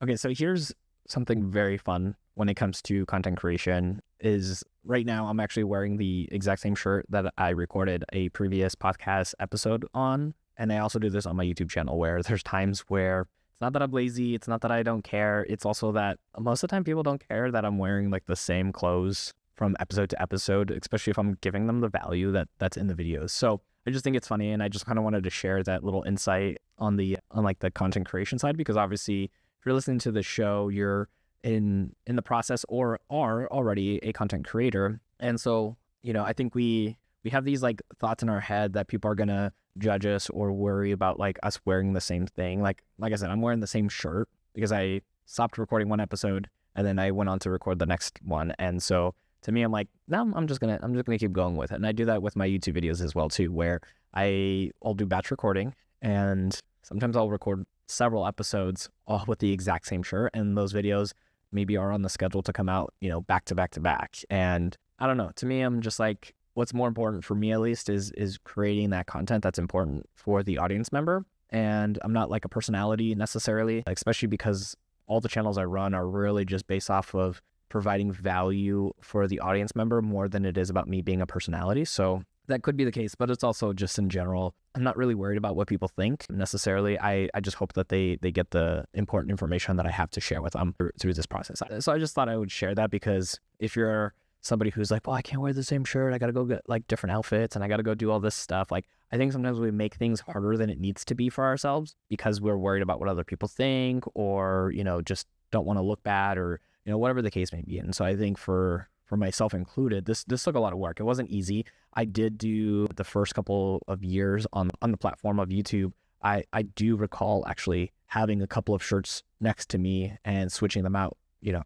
Okay, so here's something very fun when it comes to content creation is right now I'm actually wearing the exact same shirt that I recorded a previous podcast episode on. And I also do this on my YouTube channel where there's times where it's not that I'm lazy, it's not that I don't care. It's also that most of the time people don't care that I'm wearing like the same clothes from episode to episode, especially if I'm giving them the value that's in the videos. So I just think it's funny, and I just kind of wanted to share that little insight on like the content creation side, because obviously if you're listening to the show, you're in the process or are already a content creator. And so, I think we have these like thoughts in our head that people are gonna judge us or worry about like us wearing the same thing. Like I said, I'm wearing the same shirt because I stopped recording one episode and then I went on to record the next one. And so to me, I'm like, no, I'm just gonna keep going with it. And I do that with my YouTube videos as well too, where I'll do batch recording, and sometimes I'll record several episodes all with the exact same shirt, and those videos maybe are on the schedule to come out, back to back to back. And I don't know, to me, I'm just like, what's more important for me at least is creating that content that's important for the audience member. And I'm not like a personality necessarily, especially because all the channels I run are really just based off of providing value for the audience member more than it is about me being a personality. So that could be the case, but it's also just in general, I'm not really worried about what people think necessarily. I just hope that they get the important information that I have to share with them through this process. So I just thought I would share that, because if you're somebody who's like, well, I can't wear the same shirt, I got to go get like different outfits and I got to go do all this stuff. Like, I think sometimes we make things harder than it needs to be for ourselves because we're worried about what other people think, or, just don't want to look bad, or, whatever the case may be. And so I think for myself included, this took a lot of work. It wasn't easy. I did do the first couple of years on the platform of YouTube. I do recall actually having a couple of shirts next to me and switching them out.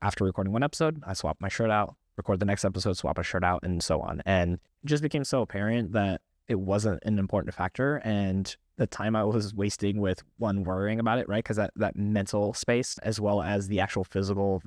After recording one episode, I swapped my shirt out, record the next episode, swap a shirt out, and so on. And it just became so apparent that it wasn't an important factor, and the time I was wasting with worrying about it, right? Because that mental space, as well as the actual physical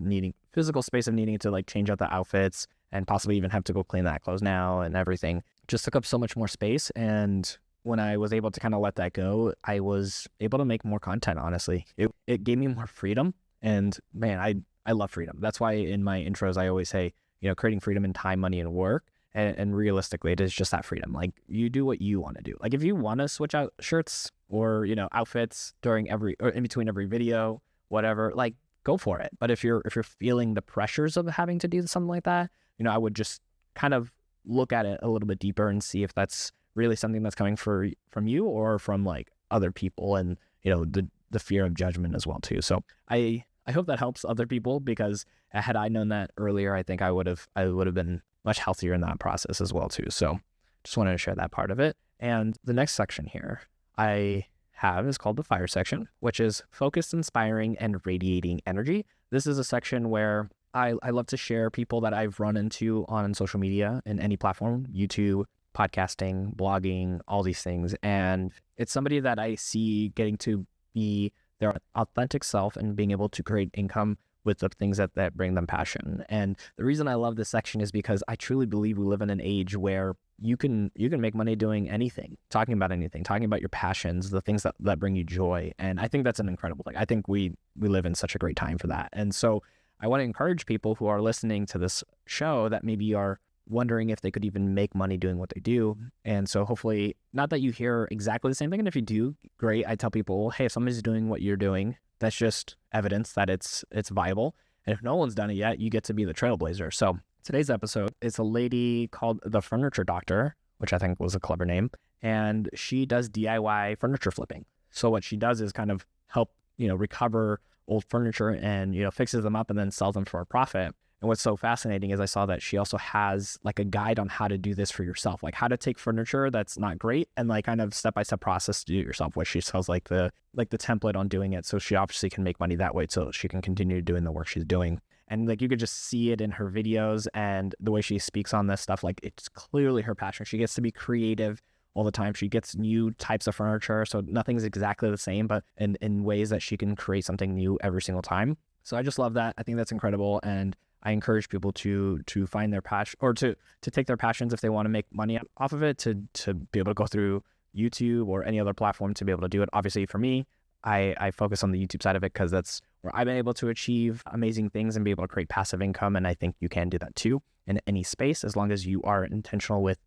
space of needing to like change out the outfits and possibly even have to go clean that clothes now and everything, just took up so much more space. And when I was able to kind of let that go, I was able to make more content, honestly. It gave me more freedom, and man, I love freedom. That's why in my intros, I always say, creating freedom in time, money, and work. And realistically, it is just that freedom. Like, you do what you want to do. Like, if you want to switch out shirts or, outfits or in between every video, whatever, like, go for it. But if you're feeling the pressures of having to do something like that, I would just kind of look at it a little bit deeper and see if that's really something that's coming from you or from like other people, and, the fear of judgment as well too. So I hope that helps other people, because had I known that earlier, I think I would have been much healthier in that process as well too. So just wanted to share that part of it. And the next section here I have is called the fire section, which is focused, inspiring, and radiating energy. This is a section where I love to share people that I've run into on social media in any platform, YouTube, podcasting, blogging, all these things. And it's somebody that I see getting to be their authentic self and being able to create income with the things that bring them passion. And the reason I love this section is because I truly believe we live in an age where you can make money doing anything, talking about your passions, the things that bring you joy. And I think that's an incredible thing. I think we live in such a great time for that. And so I want to encourage people who are listening to this show that maybe are wondering if they could even make money doing what they do. And so hopefully, not that you hear exactly the same thing, and if you do, great. I tell people, hey, if somebody's doing what you're doing, that's just evidence that it's viable. And if no one's done it yet, you get to be the trailblazer. So today's episode is a lady called the Furniture Doctor, which I think was a clever name. And she does DIY furniture flipping. So what she does is kind of help, recover old furniture and, fixes them up and then sells them for a profit. And what's so fascinating is I saw that she also has like a guide on how to do this for yourself, like how to take furniture that's not great and like kind of step-by-step process to do it yourself, where she sells like the template on doing it. So she obviously can make money that way, so she can continue doing the work she's doing. And like, you could just see it in her videos and the way she speaks on this stuff. Like, it's clearly her passion. She gets to be creative all the time. She gets new types of furniture. So nothing's exactly the same, but in ways that she can create something new every single time. So I just love that. I think that's incredible. And I encourage people to find their passion, or to take their passions if they want to make money off of it, to be able to go through YouTube or any other platform to be able to do it. Obviously for me, I focus on the YouTube side of it because that's where I've been able to achieve amazing things and be able to create passive income. And I think you can do that too in any space, as long as you are intentional with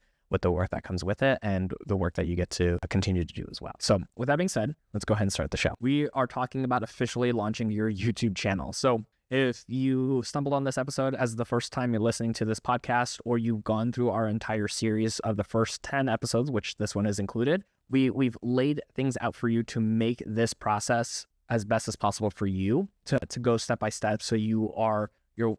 the work that comes with it and the work that you get to continue to do as well. So with that being said, let's go ahead and start the show. We are talking about officially launching your YouTube channel. So if you stumbled on this episode as the first time you're listening to this podcast, or you've gone through our entire series of the first 10 episodes, which this one is included, we've laid things out for you to make this process as best as possible for you to go step by step, so you're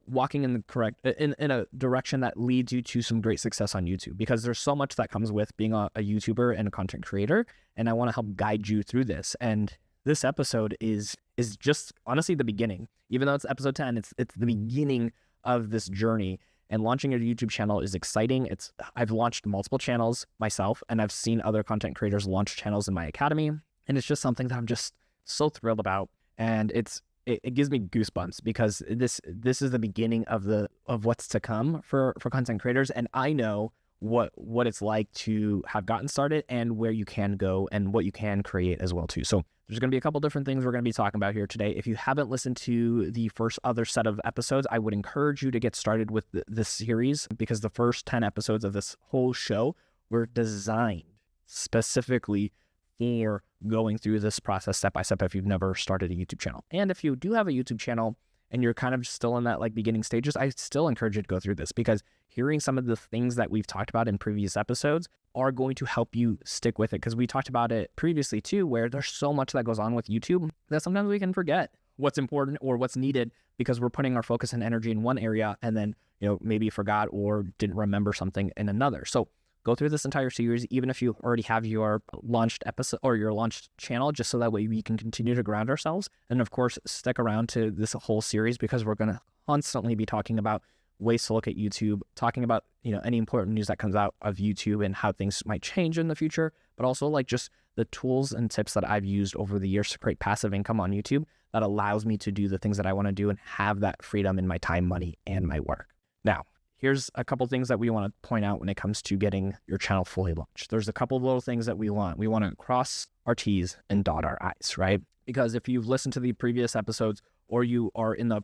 walking in the correct in a direction that leads you to some great success on YouTube, because there's so much that comes with being a YouTuber and a content creator, and I want to help guide you through this. And this episode is just honestly the beginning. Even though it's episode 10, it's the beginning of this journey. And launching a YouTube channel is exciting. I've launched multiple channels myself, and I've seen other content creators launch channels in my academy, and it's just something that I'm just so thrilled about. And it gives me goosebumps, because this is the beginning of what's to come for content creators. And I know what it's like to have gotten started and where you can go and what you can create as well too. So there's going to be a couple different things we're going to be talking about here today. If you haven't listened to the first other set of episodes, I would encourage you to get started with this series, because the first 10 episodes of this whole show were designed specifically for going through this process step by step if you've never started a YouTube channel. And if you do have a YouTube channel and you're kind of still in that beginning stages, I still encourage you to go through this, because hearing some of the things that we've talked about in previous episodes are going to help you stick with it. Because we talked about it previously too, where there's so much that goes on with YouTube that sometimes we can forget what's important or what's needed, because we're putting our focus and energy in one area and then, maybe forgot or didn't remember something in another. So go through this entire series, even if you already have your launched episode or your launched channel, just so that way we can continue to ground ourselves. And of course, stick around to this whole series, because we're going to constantly be talking about ways to look at YouTube, talking about, any important news that comes out of YouTube and how things might change in the future, but also just the tools and tips that I've used over the years to create passive income on YouTube that allows me to do the things that I want to do and have that freedom in my time, money, and my work. Now, here's a couple things that we want to point out when it comes to getting your channel fully launched. There's a couple of little things that we want. We want to cross our T's and dot our I's, right? Because if you've listened to the previous episodes, or you are in the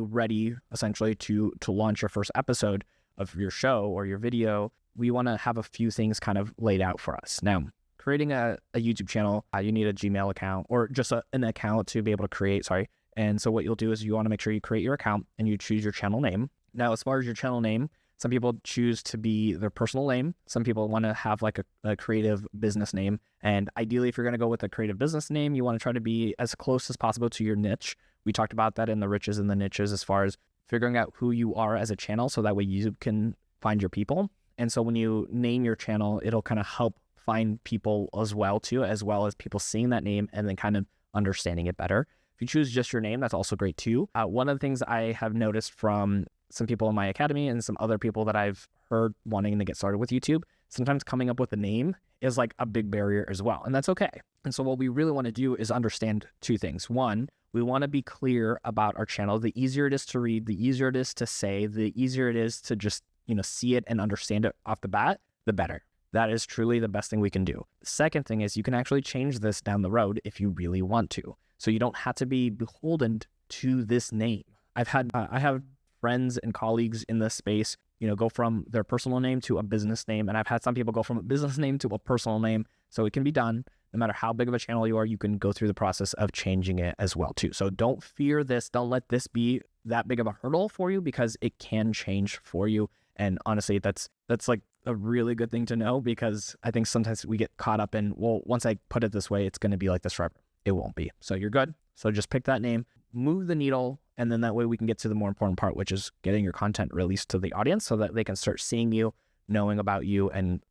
ready essentially to launch your first episode of your show or your video, we want to have a few things kind of laid out for us. Now, creating a YouTube channel, you need a Gmail account, or just an account to be able to create, And so what you'll do is you want to make sure you create your account and you choose your channel name. Now, as far as your channel name, some people choose to be their personal name. Some people want to have a creative business name. And ideally, if you're going to go with a creative business name, you want to try to be as close as possible to your niche. We talked about that in the riches and the niches, as far as figuring out who you are as a channel, so that way you can find your people. And so when you name your channel, it'll kind of help find people as well as people seeing that name and then kind of understanding it better. If you choose just your name, that's also great too. One of the things I have noticed from some people in my academy and some other people that I've heard wanting to get started with YouTube, sometimes coming up with a name is a big barrier as well. And that's okay. And so what we really want to do is understand two things. One, we want to be clear about our channel. The easier it is to read, the easier it is to say, the easier it is to just, see it and understand it off the bat, the better. That is truly the best thing we can do. The second thing is you can actually change this down the road if you really want to. So you don't have to be beholden to this name. I have friends and colleagues in this space, go from their personal name to a business name. And I've had some people go from a business name to a personal name. So it can be done. No matter how big of a channel you are, you can go through the process of changing it as well too. So don't fear this. Don't let this be that big of a hurdle for you, because it can change for you. And honestly, that's a really good thing to know, because I think sometimes we get caught up in, well, once I put it this way, it's going to be like this forever. It won't be. So you're good. So just pick that name, move the needle, and then that way we can get to the more important part, which is getting your content released to the audience so that they can start seeing you, knowing about you, and,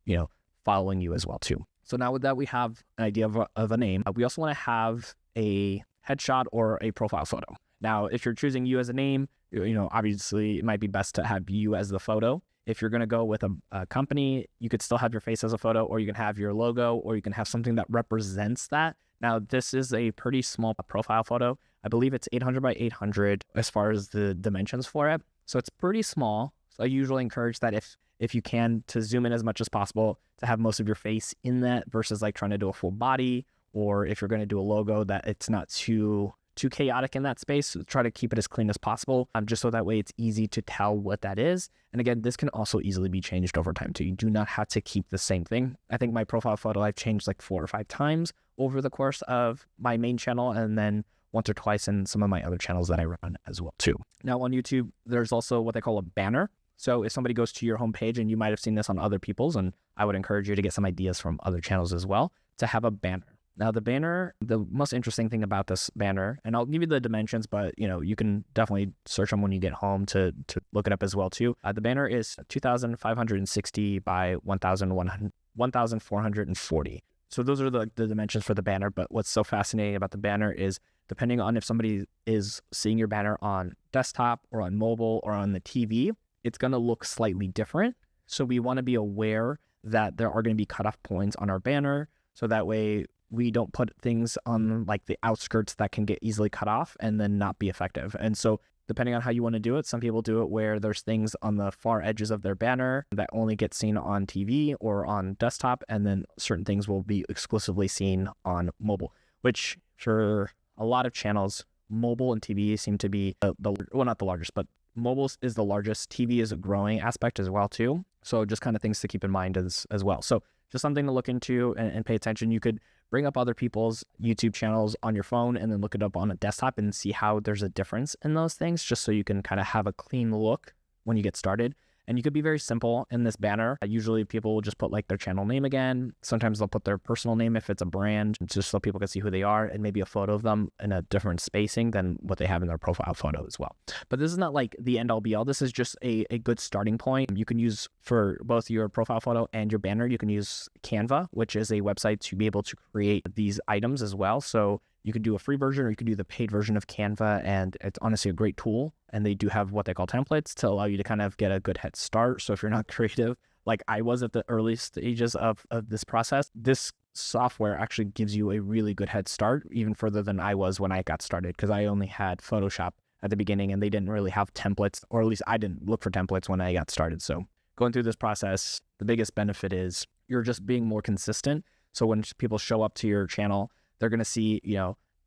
following you as well too. So now with that, we have an idea of a name. We also want to have a headshot or a profile photo. Now, if you're choosing you as a name, obviously it might be best to have you as the photo. If you're going to go with a company, you could still have your face as a photo, or you can have your logo, or you can have something that represents that. Now, this is a pretty small profile photo. I believe it's 800 by 800 as far as the dimensions for it. So it's pretty small. So I usually encourage that if you can, to zoom in as much as possible, to have most of your face in that versus trying to do a full body, or if you're going to do a logo, that it's not too too chaotic in that space. So try to keep it as clean as possible, just so that way it's easy to tell what that is. And again, this can also easily be changed over time too. You do not have to keep the same thing. I think my profile photo I've changed like 4 or 5 times over the course of my main channel, and then once or twice in some of my other channels that I run as well too. Now on YouTube, there's also what they call a banner. So if somebody goes to your homepage, and you might have seen this on other people's, and I would encourage you to get some ideas from other channels as well, to have a banner. Now the banner, the most interesting thing about this banner, and I'll give you the dimensions, but you can definitely search them when you get home to look it up as well too. The banner is 2,560 by 1,440. So those are the dimensions for the banner. But what's so fascinating about the banner is, depending on if somebody is seeing your banner on desktop or on mobile or on the TV, it's going to look slightly different. So we want to be aware that there are going to be cutoff points on our banner, so that way we don't put things on like the outskirts that can get easily cut off and then not be effective. And so depending on how you want to do it, some people do it where there's things on the far edges of their banner that only get seen on TV or on desktop, and then certain things will be exclusively seen on mobile, which for a lot of channels, mobile and TV seem to be well, not the largest, but mobile is the largest. TV is a growing aspect as well too. So just kind of things to keep in mind as well. So just something to look into and pay attention. You could bring up other people's YouTube channels on your phone and then look it up on a desktop and see how there's a difference in those things, just so you can kind of have a clean look when you get started. And you could be very simple in this banner. Usually people will just put like their channel name again. Sometimes they'll put their personal name if it's a brand, just so people can see who they are, and maybe a photo of them in a different spacing than what they have in their profile photo as well. But this is not like the end all be all. This is just a good starting point. You can use for both your profile photo and your banner, you can use Canva, which is a website to be able to create these items as well. So you could do a free version, or you could do the paid version of Canva, and it's honestly a great tool. And they do have what they call templates to allow you to kind of get a good head start. So if you're not creative, like I was at the early stages of this process, this software actually gives you a really good head start, even further than I was when I got started, because I only had Photoshop at the beginning, and they didn't really have templates, or at least I didn't look for templates when I got started. So going through this process, the biggest benefit is you're just being more consistent. So when people show up to your channel, they're going to see,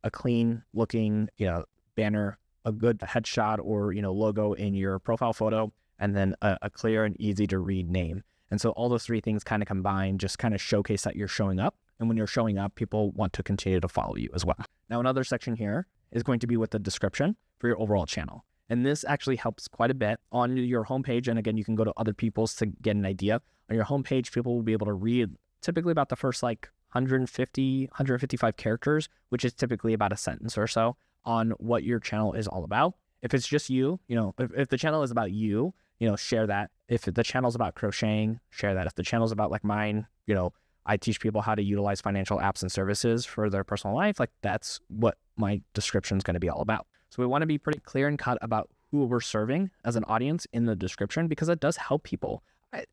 a clean looking, banner, a good headshot or, logo in your profile photo, and then a clear and easy to read name. And so all those three things kind of combined just kind of showcase that you're showing up. And when you're showing up, people want to continue to follow you as well. Now, another section here is going to be with the description for your overall channel. And this actually helps quite a bit on your homepage. And again, you can go to other people's to get an idea. On your homepage, people will be able to read typically about the first 155 characters, which is typically about a sentence or so on what your channel is all about. If it's just you, if the channel is about you, share that. If the channel's about crocheting, share that. If the channel's about like mine, I teach people how to utilize financial apps and services for their personal life, like that's what my description is going to be all about. So we want to be pretty clear and cut about who we're serving as an audience in the description, because it does help people.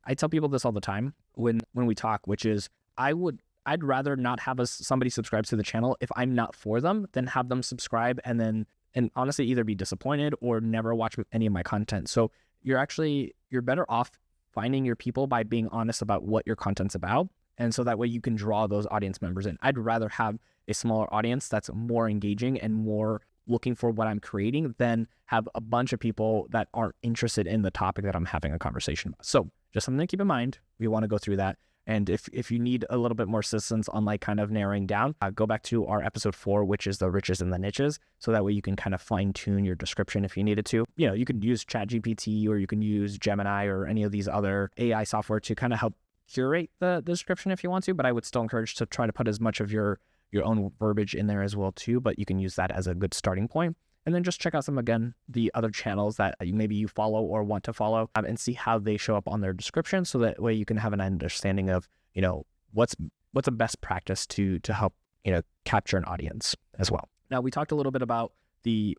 I tell people this all the time when we talk, which is I'd rather not have somebody subscribe to the channel if I'm not for them than have them subscribe and honestly either be disappointed or never watch any of my content. So you're better off finding your people by being honest about what your content's about. And so that way you can draw those audience members in. I'd rather have a smaller audience that's more engaging and more looking for what I'm creating than have a bunch of people that aren't interested in the topic that I'm having a conversation about. So just something to keep in mind. We want to go through that. And if you need a little bit more assistance on like kind of narrowing down, go back to our episode 4, which is the riches and the niches. So that way you can kind of fine tune your description if you needed to. You can use ChatGPT, or you can use Gemini or any of these other AI software to kind of help curate the description if you want to. But I would still encourage to try to put as much of your own verbiage in there as well too. But you can use that as a good starting point. And then just check out the other channels that maybe you follow or want to follow, and see how they show up on their description. So that way you can have an understanding of, what's a best practice to help, capture an audience as well. Now we talked a little bit about the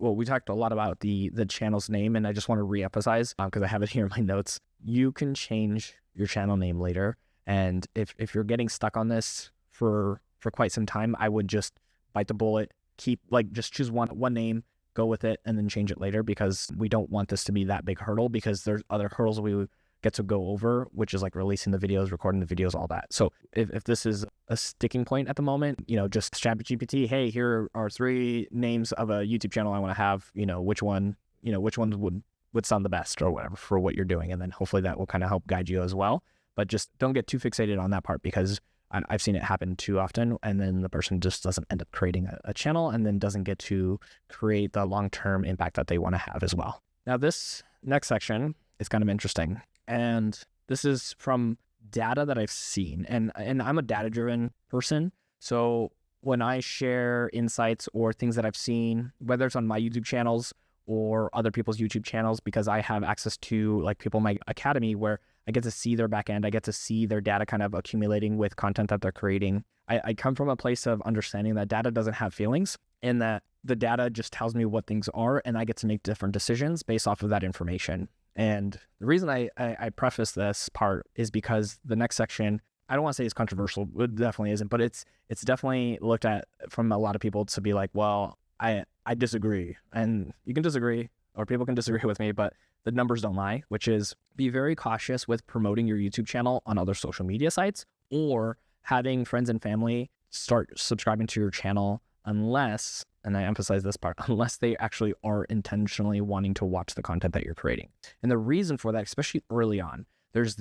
channel's name, and I just want to reemphasize, because I have it here in my notes. You can change your channel name later. And if you're getting stuck on this for quite some time, I would just bite the bullet, just choose one name, go with it, and then change it later, because we don't want this to be that big hurdle, because there's other hurdles we get to go over, which is like releasing the videos, recording the videos, all that. So if this is a sticking point at the moment, just ChatGPT, hey, here are 3 names of a YouTube channel I want to have, which one would sound the best or whatever for what you're doing. And then hopefully that will kind of help guide you as well. But just don't get too fixated on that part, because I've seen it happen too often, and then the person just doesn't end up creating a channel and then doesn't get to create the long-term impact that they want to have as well. Now, this next section is kind of interesting, and this is from data that I've seen, and I'm a data-driven person. So when I share insights or things that I've seen, whether it's on my YouTube channels or other people's YouTube channels, because I have access to like people in my academy where I get to see their back end. I get to see their data kind of accumulating with content that they're creating. I come from a place of understanding that data doesn't have feelings, and that the data just tells me what things are, and I get to make different decisions based off of that information. And the reason I preface this part is because the next section, I don't want to say it's controversial. It definitely isn't, but it's definitely looked at from a lot of people to be like, well, I disagree. And you can disagree, or people can disagree with me, but the numbers don't lie, which is be very cautious with promoting your YouTube channel on other social media sites or having friends and family start subscribing to your channel unless, and I emphasize this part, unless they actually are intentionally wanting to watch the content that you're creating. And the reason for that, especially early on, there's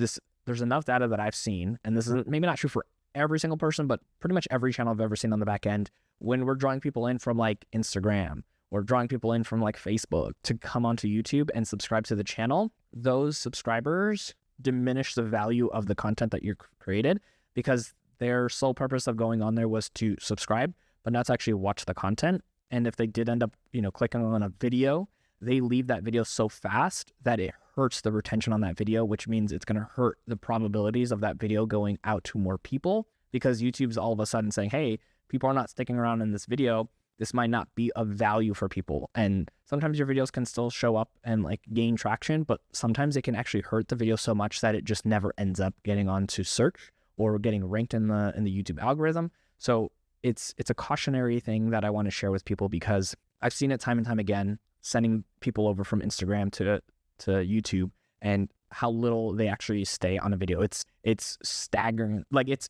enough data that I've seen, and this is maybe not true for every single person, but pretty much every channel I've ever seen on the back end, when we're drawing people in from like Instagram or drawing people in from like Facebook to come onto YouTube and subscribe to the channel, those subscribers diminish the value of the content that you created, because their sole purpose of going on there was to subscribe, but not to actually watch the content. And if they did end up, clicking on a video, they leave that video so fast that it hurts the retention on that video, which means it's going to hurt the probabilities of that video going out to more people, because YouTube's all of a sudden saying, hey, people are not sticking around in this video. This might not be of value for people. And sometimes your videos can still show up and like gain traction, but sometimes it can actually hurt the video so much that it just never ends up getting onto search or getting ranked in the YouTube algorithm. So it's a cautionary thing that I want to share with people, because I've seen it time and time again, sending people over from Instagram to YouTube, and how little they actually stay on a video. It's staggering. Like it's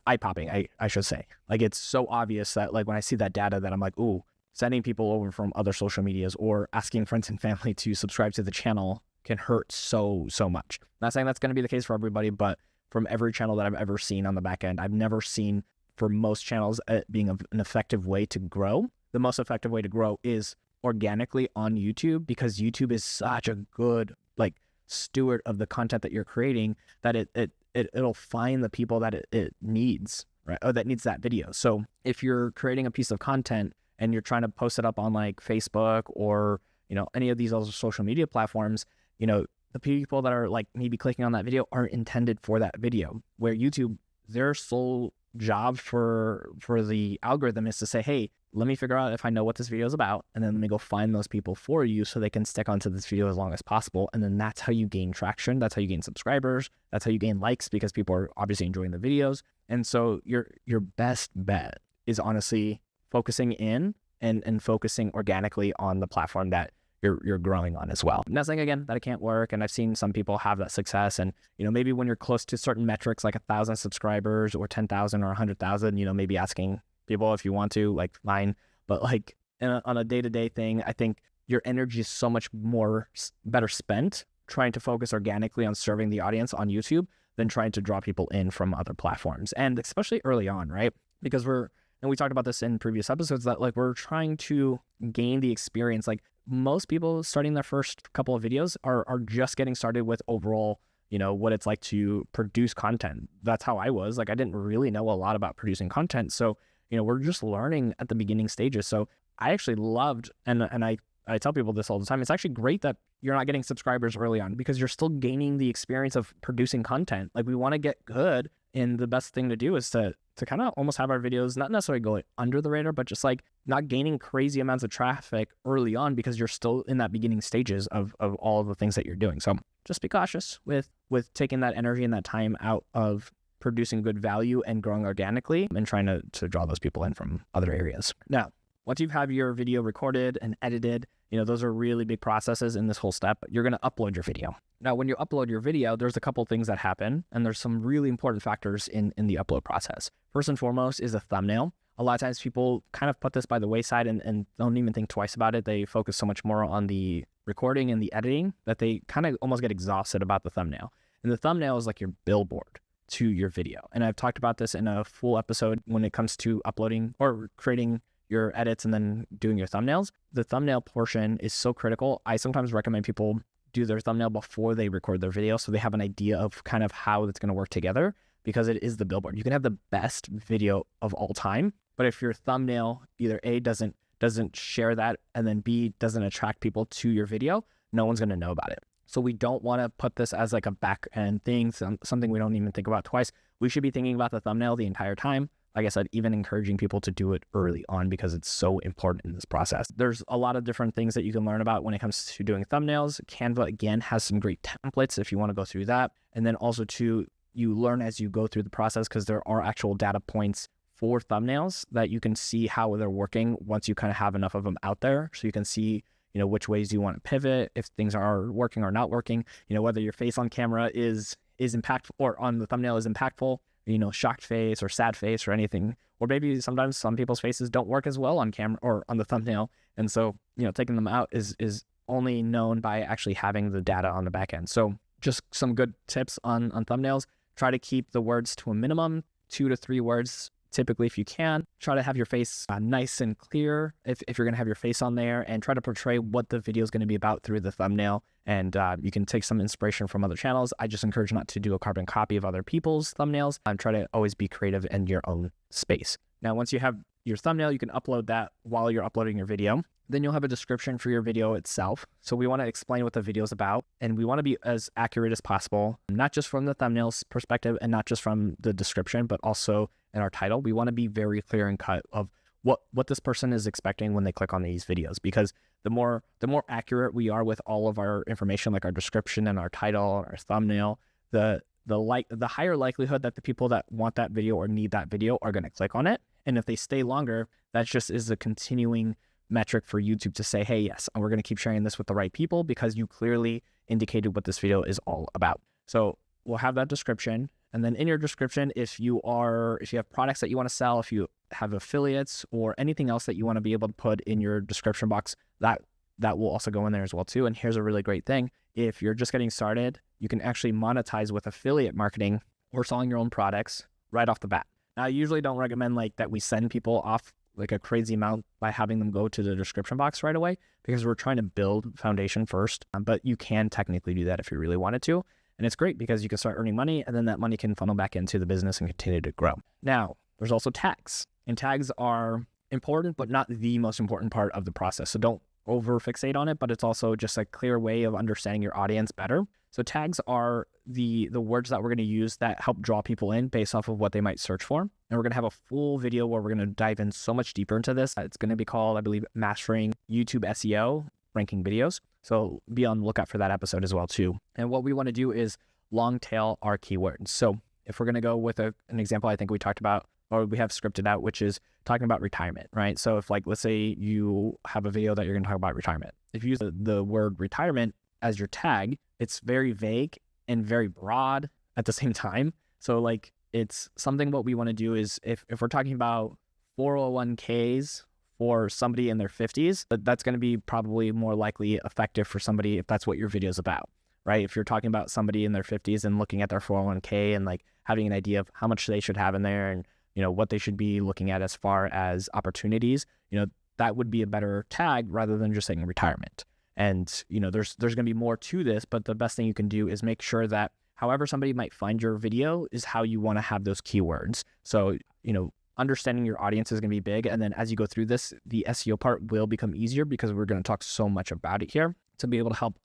eye-popping, I should say. Like it's so obvious that like when I see that data that I'm like, ooh, sending people over from other social medias or asking friends and family to subscribe to the channel can hurt so much. Not saying that's going to be the case for everybody, but from every channel that I've ever seen on the back end, I've never seen for most channels it being an effective way to grow. The most effective way to grow is organically on YouTube, because YouTube is such a good like steward of the content that you're creating, that it'll find the people that it needs, right? Or that needs that video. So if you're creating a piece of content and you're trying to post it up on like Facebook or, any of these other social media platforms, the people that are like maybe clicking on that video aren't intended for that video, where YouTube, their sole job for the algorithm is to say, hey, let me figure out if I know what this video is about, and then let me go find those people for you so they can stick onto this video as long as possible. And then that's how you gain traction. That's how you gain subscribers. That's how you gain likes, because people are obviously enjoying the videos. And so your best bet is honestly focusing in and focusing organically on the platform that you're growing on as well. I'm not saying again that it can't work, and I've seen some people have that success, and maybe when you're close to certain metrics like 1,000 subscribers or 10,000 or 100,000, maybe asking people if you want to, like, fine. But like on a day-to-day thing, I think your energy is so much better spent trying to focus organically on serving the audience on YouTube than trying to draw people in from other platforms, and especially early on, right? Because and we talked about this in previous episodes, that like we're trying to gain the experience. Like most people starting their first couple of videos are just getting started with overall, what it's like to produce content. That's how I was. Like I didn't really know a lot about producing content. So, we're just learning at the beginning stages. So I actually loved, and I tell people this all the time, it's actually great that you're not getting subscribers early on, because you're still gaining the experience of producing content. Like we want to get good, and the best thing to do is to kind of almost have our videos not necessarily go under the radar, but just like not gaining crazy amounts of traffic early on, because you're still in that beginning stages of all of the things that you're doing. So just be cautious with taking that energy and that time out of producing good value and growing organically and trying to draw those people in from other areas. Now, once you have your video recorded and edited, those are really big processes in this whole step. You're going to upload your video. Now, when you upload your video, there's a couple things that happen, and there's some really important factors in the upload process. First and foremost is a thumbnail. A lot of times people kind of put this by the wayside and don't even think twice about it. They focus so much more on the recording and the editing that they kind of almost get exhausted about the thumbnail. And the thumbnail is like your billboard to your video. And I've talked about this in a full episode when it comes to uploading or creating your edits and then doing your thumbnails. The thumbnail portion is so critical. I sometimes recommend people do their thumbnail before they record their video so they have an idea of kind of how it's going to work together, because it is the billboard. You can have the best video of all time, but if your thumbnail either A, doesn't share that, and then B, doesn't attract people to your video, no one's going to know about it. So we don't want to put this as like a back end thing, something we don't even think about twice. We should be thinking about the thumbnail the entire time. Like I said, even encouraging people to do it early on because it's so important in this process. There's a lot of different things that you can learn about when it comes to doing thumbnails. Canva, again, has some great templates if you want to go through that. And then also too, you learn as you go through the process because there are actual data points for thumbnails that you can see how they're working once you kind of have enough of them out there. So you can see, which ways you want to pivot, if things are working or not working, whether your face on camera is impactful or on the thumbnail is impactful, shocked face or sad face or anything. Or maybe sometimes some people's faces don't work as well on camera or on the thumbnail. And so, taking them out is only known by actually having the data on the back end. So just some good tips on thumbnails. Try to keep the words to a minimum, 2 to 3 words. Typically, if you can, try to have your face nice and clear if you're going to have your face on there, and try to portray what the video is going to be about through the thumbnail. And you can take some inspiration from other channels. I just encourage not to do a carbon copy of other people's thumbnails. Try to always be creative in your own space. Now, once you have your thumbnail, you can upload that while you're uploading your video. Then you'll have a description for your video itself. So we want to explain what the video is about, and we want to be as accurate as possible, not just from the thumbnail's perspective and not just from the description, but also in our title. We want to be very clear and cut of what this person is expecting when they click on these videos, because the more accurate we are with all of our information, like our description and our title, our thumbnail, the higher likelihood that the people that want that video or need that video are going to click on it. And if they stay longer, that just is a continuing metric for YouTube to say, hey, yes, we're going to keep sharing this with the right people because you clearly indicated what this video is all about. So we'll have that description. And then in your description, if you have products that you want to sell, if you have affiliates or anything else that you want to be able to put in your description box, that will also go in there as well too. And here's a really great thing. If you're just getting started, you can actually monetize with affiliate marketing or selling your own products right off the bat. Now, I usually don't recommend that we send people off like a crazy amount by having them go to the description box right away, because we're trying to build foundation first. But you can technically do that if you really wanted to. And it's great because you can start earning money, and then that money can funnel back into the business and continue to grow. Now, there's also tags. And tags are important, but not the most important part of the process. So don't over fixate on it, but it's also just a clear way of understanding your audience better. So tags are the words that we're going to use that help draw people in based off of what they might search for. And we're going to have a full video where we're going to dive in so much deeper into this. It's going to be called, I believe, Mastering YouTube SEO, Ranking Videos. So be on the lookout for that episode as well too. And what we want to do is long tail our keywords. So if we're going to go with an example I think we talked about, or we have scripted out, which is talking about retirement, right? So if let's say you have a video that you're going to talk about retirement. If you use the word retirement as your tag, it's very vague and very broad at the same time. So it's something what we want to do is if we're talking about 401ks for somebody in their 50s, that's going to be probably more likely effective for somebody if that's what your video is about, right? If you're talking about somebody in their 50s and looking at their 401k and having an idea of how much they should have in there and what they should be looking at as far as opportunities, that would be a better tag rather than just saying retirement. And, there's going to be more to this, but the best thing you can do is make sure that however somebody might find your video is how you want to have those keywords. So, understanding your audience is going to be big. And then as you go through this, the SEO part will become easier because we're going to talk so much about it here to be able to help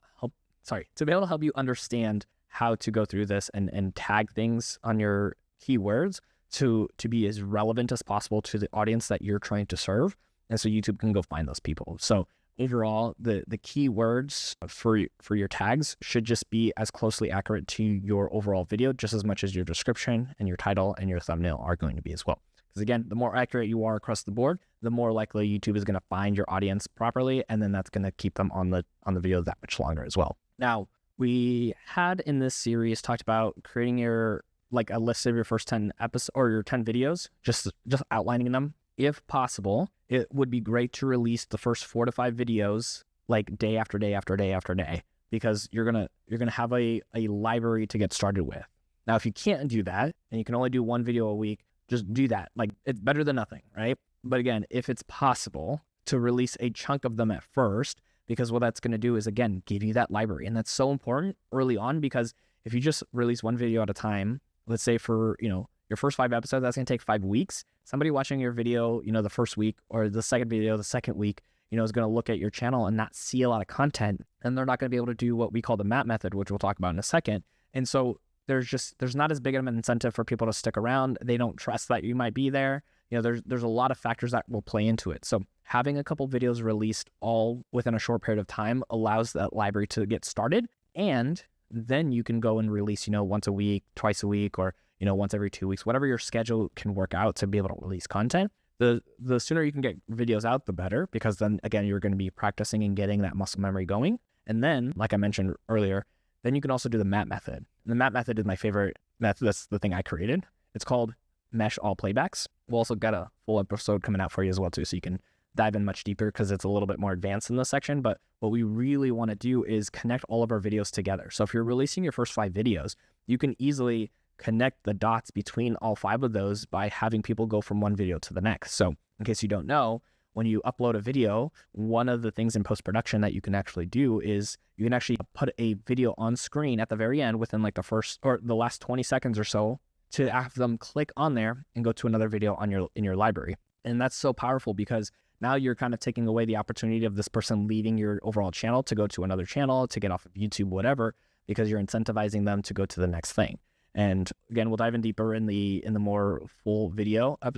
you understand how to go through this and tag things on your keywords to be as relevant as possible to the audience that you're trying to serve. And so YouTube can go find those people. So overall, the keywords for your tags should just be as closely accurate to your overall video, just as much as your description and your title and your thumbnail are going to be as well. Because again, the more accurate you are across the board, the more likely YouTube is going to find your audience properly, and then that's going to keep them on the video that much longer as well. Now, we had in this series talked about creating your a list of your first 10 episodes or your 10 videos, just outlining them. If possible, it would be great to release the first 4 to 5 videos like day after day after day after day, because you're gonna have a library to get started with. Now, if you can't do that and you can only do 1 video a week, just do that. Like, it's better than nothing, right? But again, if it's possible to release a chunk of them at first, because what that's going to do is, again, give you that library. And that's so important early on, because if you just release 1 video at a time, let's say for, your first 5 episodes, that's going to take 5 weeks. Somebody watching your video, the first week, or the second video, the second week, is going to look at your channel and not see a lot of content. And they're not going to be able to do what we call the MAP method, which we'll talk about in a second. And so there's not as big of an incentive for people to stick around. They don't trust that you might be there. There's a lot of factors that will play into it. So having a couple videos released all within a short period of time allows that library to get started. And then you can go and release, once a week, twice a week, or, once every 2 weeks, whatever your schedule can work out to be able to release content. The sooner you can get videos out, the better, because then again, you're going to be practicing and getting that muscle memory going. And then, like I mentioned earlier, then you can also do the MAP method. And the MAP method is my favorite method. That's the thing I created. It's called Mesh All Playbacks. We'll also get a full episode coming out for you as well too, so you can dive in much deeper, because it's a little bit more advanced in this section. But what we really want to do is connect all of our videos together. So if you're releasing your first 5 videos, you can easily connect the dots between all 5 of those by having people go from one video to the next. So in case you don't know, when you upload a video, one of the things in post-production that you can actually do is you can actually put a video on screen at the very end within like the first or the last 20 seconds or so to have them click on there and go to another video on in your library. And that's so powerful, because now you're kind of taking away the opportunity of this person leaving your overall channel to go to another channel, to get off of YouTube, whatever, because you're incentivizing them to go to the next thing. And again, we'll dive in deeper in the more full video I'm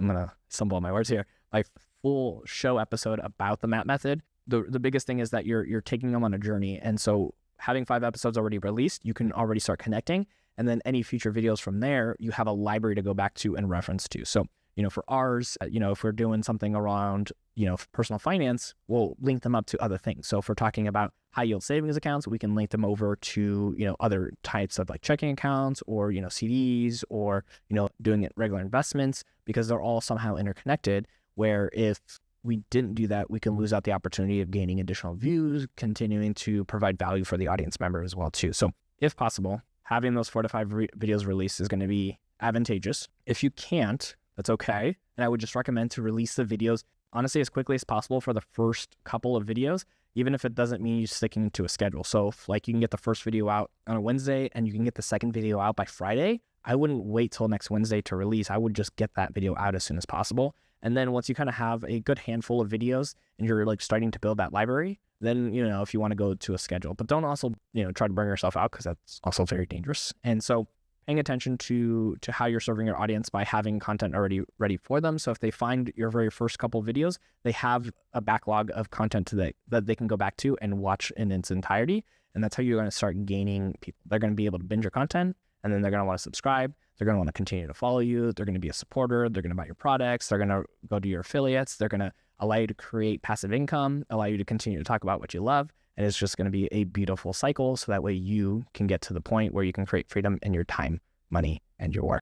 gonna stumble on my words here, my full show episode about the MAP method. The biggest thing is that you're taking them on a journey. And so having 5 episodes already released, you can already start connecting. And then any future videos from there, you have a library to go back to and reference to. So, for ours, if we're doing something around, personal finance, we'll link them up to other things. So if we're talking about high yield savings accounts, we can link them over to, other types of like checking accounts or, CDs or, doing it regular investments, because they're all somehow interconnected, where if we didn't do that, we can lose out the opportunity of gaining additional views, continuing to provide value for the audience member as well too. So if possible, having those 4 to 5 videos released is going to be advantageous. If you can't, that's okay. And I would just recommend to release the videos, honestly, as quickly as possible for the first couple of videos, even if it doesn't mean you sticking to a schedule. So if you can get the first video out on a Wednesday and you can get the second video out by Friday, I wouldn't wait till next Wednesday to release. I would just get that video out as soon as possible. And then once you kind of have a good handful of videos and you're starting to build that library, then, if you want to go to a schedule, but don't also, try to burn yourself out, because that's also very dangerous. And so paying attention to how you're serving your audience by having content already ready for them. So if they find your very first couple videos, they have a backlog of content that they can go back to and watch in its entirety. And that's how you're going to start gaining people. They're going to be able to binge your content, and then they're going to want to subscribe. They're going to want to continue to follow you. They're going to be a supporter. They're going to buy your products. They're going to go to your affiliates. They're going to allow you to create passive income, allow you to continue to talk about what you love. And it's just going to be a beautiful cycle. So that way you can get to the point where you can create freedom in your time, money, and your work.